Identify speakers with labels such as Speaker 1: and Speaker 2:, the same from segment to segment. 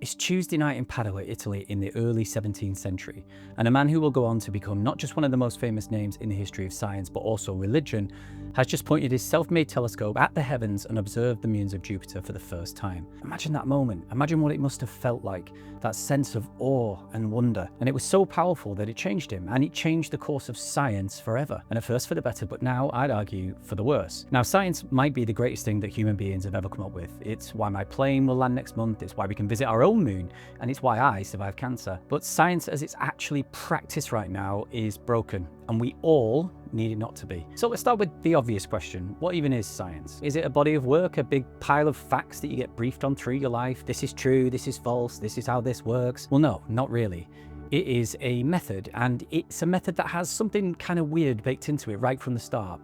Speaker 1: It's Tuesday night in Padua, Italy in the early 17th century, and a man who will go on to become not just one of the most famous names in the history of science, but also religion, has just pointed his self-made telescope at the heavens and observed the moons of Jupiter for the first time. Imagine that moment. Imagine what it must have felt like, that sense of awe and wonder. And it was so powerful that it changed him, and it changed the course of science forever. And at first for the better, but now I'd argue for the worse. Now, science might be the greatest thing that human beings have ever come up with. It's why my plane will land next month, it's why we can visit our own moon, and it's why I survived cancer. But science as it's actually practiced right now is broken, and we all need it not to be. So let's start with the obvious question. What even is science? Is it a body of work, a big pile of facts that you get briefed on through your life? This is true, this is false, this is how this works. Well, no, not really. It is a method, and it's a method that has something kind of weird baked into it right from the start.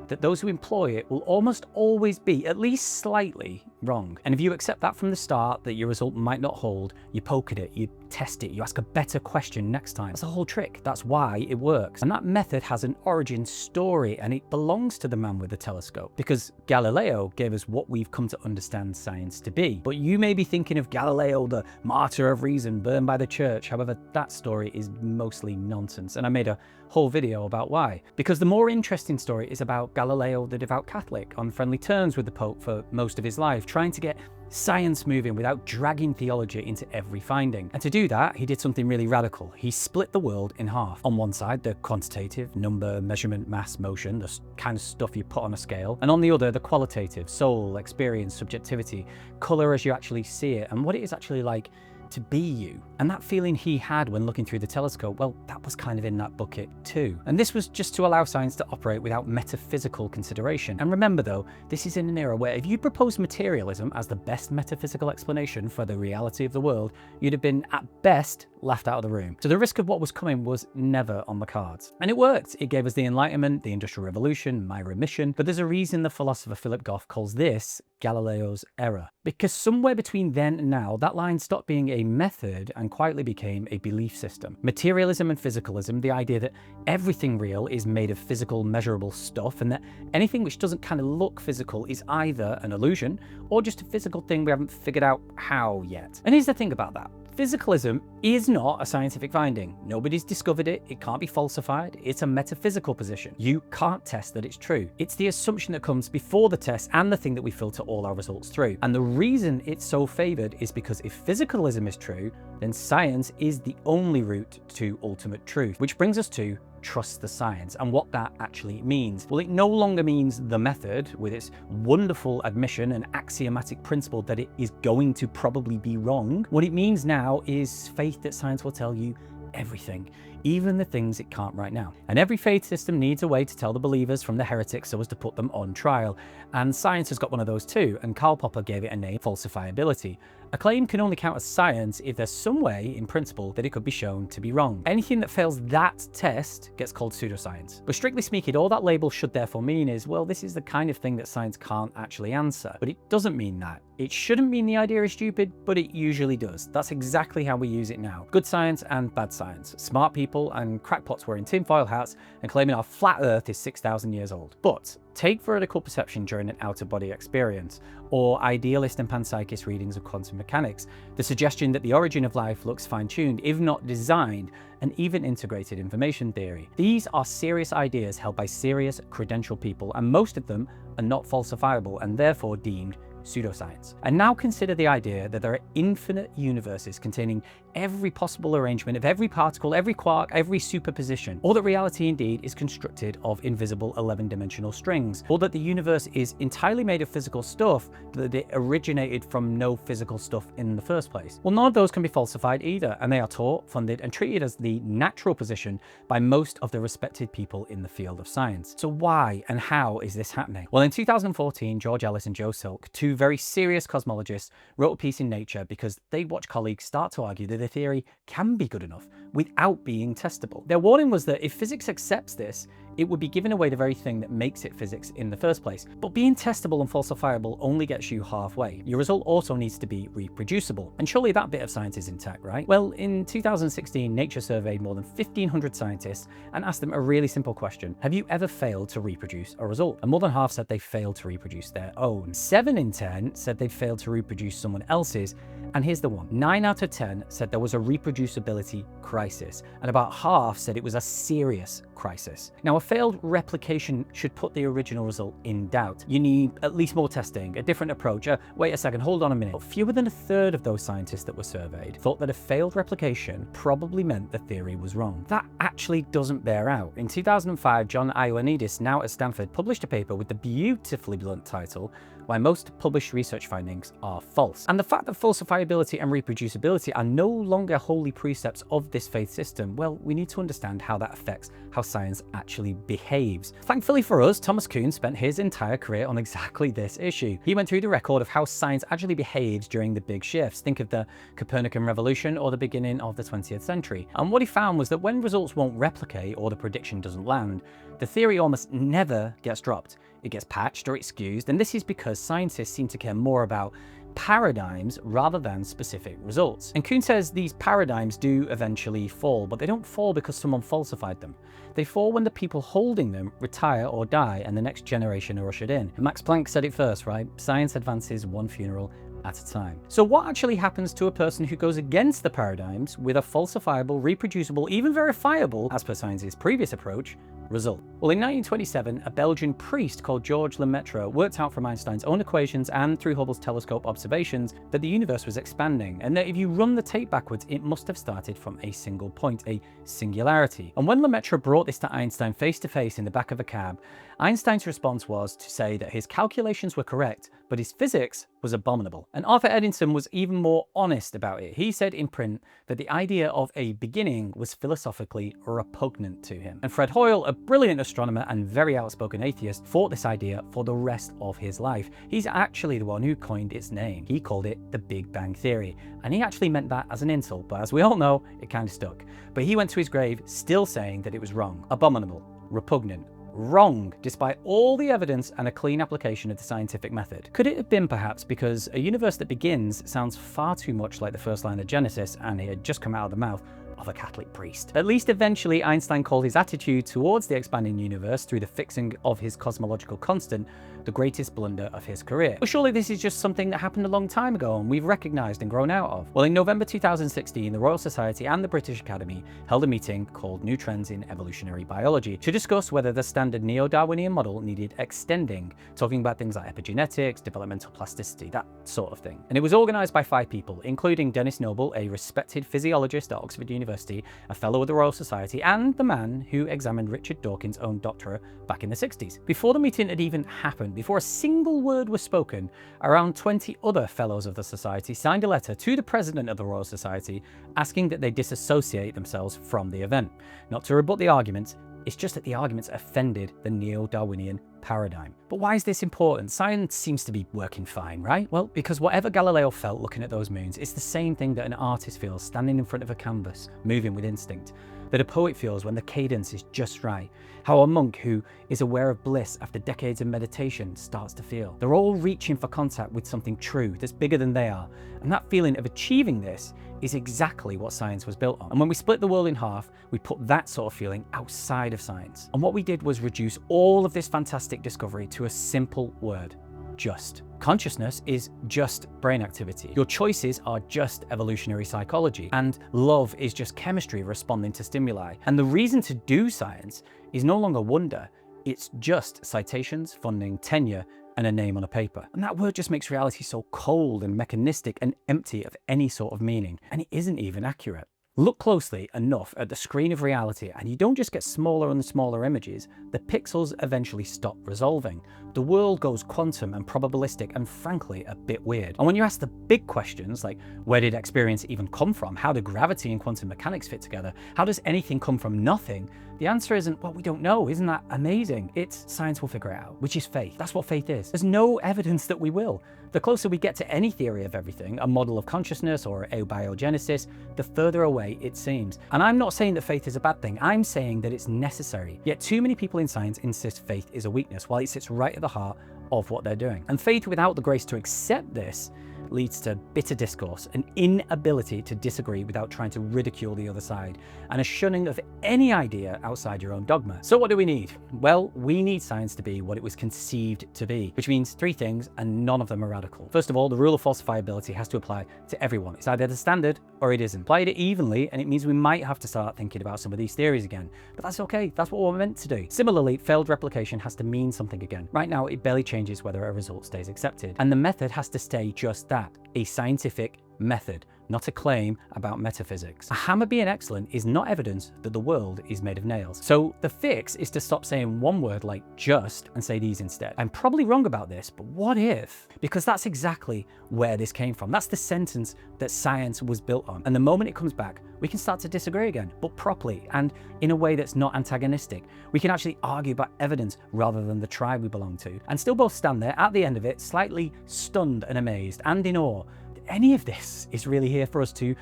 Speaker 1: That those who employ it will almost always be at least slightly wrong. And if you accept that from the start, that your result might not hold, you poke at it, you test it, you ask a better question next time. That's the whole trick. That's why it works. And that method has an origin story, and it belongs to the man with the telescope, because Galileo gave us what we've come to understand science to be. But you may be thinking of Galileo, the martyr of reason, burned by the church. However, that story is mostly nonsense, and I made a whole video about why. Because the more interesting story is about Galileo, the devout Catholic, on friendly terms with the Pope for most of his life, trying to get science moving without dragging theology into every finding. And to do that, he did something really radical. He split the world in half. On one side, the quantitative, number, measurement, mass, motion, the kind of stuff you put on a scale. And on the other, the qualitative, soul, experience, subjectivity, color as you actually see it, and what it is actually like to be you. And that feeling he had when looking through the telescope, well, that was kind of in that bucket too. And this was just to allow science to operate without metaphysical consideration. And remember though, this is in an era where if you proposed materialism as the best metaphysical explanation for the reality of the world, you'd have been at best laughed out of the room. So the risk of what was coming was never on the cards. And it worked. It gave us the Enlightenment, the Industrial Revolution, my remission. But there's a reason the philosopher Philip Goff calls this Galileo's era. Because somewhere between then and now, that line stopped being a method and quietly became a belief system. Materialism and physicalism, the idea that everything real is made of physical, measurable stuff, and that anything which doesn't kind of look physical is either an illusion or just a physical thing we haven't figured out how yet. And here's the thing about that. Physicalism is not a scientific finding. Nobody's discovered it. It can't be falsified. It's a metaphysical position. You can't test that it's true. It's the assumption that comes before the test and the thing that we filter all our results through. And the reason it's so favored is because if physicalism is true, then science is the only route to ultimate truth, which brings us to trust the science and what that actually means. Well, it no longer means the method with its wonderful admission and axiomatic principle that it is going to probably be wrong. What it means now is faith that science will tell you everything, even the things it can't right now. And every faith system needs a way to tell the believers from the heretics so as to put them on trial. And science has got one of those too, and Karl Popper gave it a name, falsifiability. A claim can only count as science if there's some way, in principle, that it could be shown to be wrong. Anything that fails that test gets called pseudoscience. But strictly speaking, all that label should therefore mean is, well, this is the kind of thing that science can't actually answer. But it doesn't mean that. It shouldn't mean the idea is stupid, but it usually does. That's exactly how we use it now. Good science and bad science. Smart people and crackpots wearing tinfoil hats and claiming our flat Earth is 6,000 years old. But take vertical perception during an out-of-body experience, or idealist and panpsychist readings of quantum mechanics, the suggestion that the origin of life looks fine-tuned, if not designed, and even integrated information theory. These are serious ideas held by serious, credentialed people, and most of them are not falsifiable and therefore deemed pseudoscience. And now consider the idea that there are infinite universes containing every possible arrangement of every particle, every quark, every superposition, or that reality indeed is constructed of invisible 11-dimensional strings, or that the universe is entirely made of physical stuff, but that it originated from no physical stuff in the first place. Well, none of those can be falsified either, and they are taught, funded, and treated as the natural position by most of the respected people in the field of science. So why and how is this happening? Well, in 2014, George Ellis and Joe Silk, two very serious cosmologists, wrote a piece in Nature because they watched colleagues start to argue that the theory can be good enough without being testable. Their warning was that if physics accepts this, it would be giving away the very thing that makes it physics in the first place. But being testable and falsifiable only gets you halfway. Your result also needs to be reproducible. And surely that bit of science is intact, right? Well, in 2016, Nature surveyed more than 1,500 scientists and asked them a really simple question. Have you ever failed to reproduce a result? And more than half said they failed to reproduce their own. 7 in 10 said they failed to reproduce someone else's. And here's the one. 9 out of 10 said there was a reproducibility crisis, and about half said it was a serious crisis. Now, a failed replication should put the original result in doubt. You need at least more testing, a different approach. Wait a second, hold on a minute. Fewer than a third of those scientists that were surveyed thought that a failed replication probably meant the theory was wrong. That actually doesn't bear out. In 2005, John Ioannidis, now at Stanford, published a paper with the beautifully blunt title, "Why Most Published Research Findings Are False." And the fact that falsifiability and reproducibility are no longer holy precepts of this faith system, well, we need to understand how that affects how science actually behaves. Thankfully for us, Thomas Kuhn spent his entire career on exactly this issue. He went through the record of how science actually behaves during the big shifts. Think of the Copernican revolution or the beginning of the 20th century. And what he found was that when results won't replicate or the prediction doesn't land, the theory almost never gets dropped. It gets patched or excused, and this is because scientists seem to care more about paradigms rather than specific results. And Kuhn says these paradigms do eventually fall, but they don't fall because someone falsified them. They fall when the people holding them retire or die and the next generation are ushered in. And Max Planck said it first, right? Science advances one funeral at a time. So what actually happens to a person who goes against the paradigms with a falsifiable, reproducible, even verifiable, as per science's previous approach, result? Well, in 1927, a Belgian priest called Georges Lemaitre worked out from Einstein's own equations and through Hubble's telescope observations that the universe was expanding, and that if you run the tape backwards, it must have started from a single point, a singularity. And when Lemaitre brought this to Einstein face to face in the back of a cab, Einstein's response was to say that his calculations were correct, but his physics was abominable. And Arthur Eddington was even more honest about it. He said in print that the idea of a beginning was philosophically repugnant to him. And Fred Hoyle, a brilliant astronomer and very outspoken atheist, fought this idea for the rest of his life. He's actually the one who coined its name. He called it the Big Bang Theory, and he actually meant that as an insult, but as we all know, it kind of stuck. But he went to his grave still saying that it was wrong, abominable, repugnant, wrong, despite all the evidence and a clean application of the scientific method. Could it have been perhaps because a universe that begins sounds far too much like the first line of Genesis, and it had just come out of the mouth of a Catholic priest? At least eventually Einstein called his attitude towards the expanding universe through the fixing of his cosmological constant the greatest blunder of his career. But surely this is just something that happened a long time ago and we've recognized and grown out of. Well, in November 2016, the Royal Society and the British Academy held a meeting called New Trends in Evolutionary Biology to discuss whether the standard neo-Darwinian model needed extending, talking about things like epigenetics, developmental plasticity, that sort of thing. And it was organized by 5 people, including Dennis Noble, a respected physiologist at Oxford University, a fellow of the Royal Society, and the man who examined Richard Dawkins' own doctorate back in the 60s. Before the meeting had even happened, before a single word was spoken, around 20 other fellows of the Society signed a letter to the President of the Royal Society asking that they disassociate themselves from the event. Not to rebut the arguments, it's just that the arguments offended the neo-Darwinian paradigm. But why is this important? Science seems to be working fine, right? Well, because whatever Galileo felt looking at those moons, it's the same thing that an artist feels standing in front of a canvas, moving with instinct. That a poet feels when the cadence is just right. How a monk who is aware of bliss after decades of meditation starts to feel. They're all reaching for contact with something true that's bigger than they are. And that feeling of achieving this is exactly what science was built on. And when we split the world in half, we put that sort of feeling outside of science. And what we did was reduce all of this fantastic discovery to a simple word: just. Consciousness is just brain activity. Your choices are just evolutionary psychology. And love is just chemistry responding to stimuli. And the reason to do science is no longer wonder, it's just citations, funding, tenure, and a name on a paper. And that word just makes reality so cold and mechanistic and empty of any sort of meaning. And it isn't even accurate. Look closely enough at the screen of reality and you don't just get smaller and smaller images, the pixels eventually stop resolving. The world goes quantum and probabilistic and frankly a bit weird. And when you ask the big questions like, where did experience even come from? How do gravity and quantum mechanics fit together? How does anything come from nothing? The answer isn't, well, we don't know. Isn't that amazing? It's science will figure it out, which is faith. That's what faith is. There's no evidence that we will. The closer we get to any theory of everything, a model of consciousness or abiogenesis, the further away it seems. And I'm not saying that faith is a bad thing. I'm saying that it's necessary. Yet too many people in science insist faith is a weakness while it sits right at the heart of what they're doing. And faith without the grace to accept this leads to bitter discourse, an inability to disagree without trying to ridicule the other side, and a shunning of any idea outside your own dogma. So what do we need? Well, we need science to be what it was conceived to be, which means three things, and none of them are radical. First of all, the rule of falsifiability has to apply to everyone. It's either the standard or it isn't. Apply it evenly, and it means we might have to start thinking about some of these theories again, but that's okay. That's what we're meant to do. Similarly, failed replication has to mean something again. Right now, it barely changes whether a result stays accepted, and the method has to stay just that, a scientific method, not a claim about metaphysics. A hammer being excellent is not evidence that the world is made of nails. So the fix is to stop saying one word like just and say these instead. I'm probably wrong about this, but what if? Because that's exactly where this came from. That's the sentence that science was built on. And the moment it comes back, we can start to disagree again, but properly and in a way that's not antagonistic. We can actually argue about evidence rather than the tribe we belong to, and still both stand there at the end of it, slightly stunned and amazed and in awe. Any of this is really here for us to,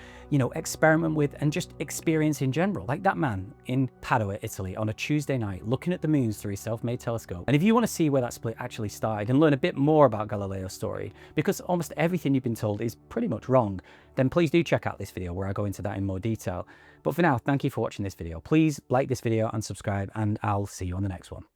Speaker 1: experiment with and just experience in general. Like that man in Padua, Italy, on a Tuesday night, looking at the moons through his self-made telescope. And if you want to see where that split actually started and learn a bit more about Galileo's story, because almost everything you've been told is pretty much wrong, then please do check out this video where I go into that in more detail. But for now, thank you for watching this video. Please like this video and subscribe, and I'll see you on the next one.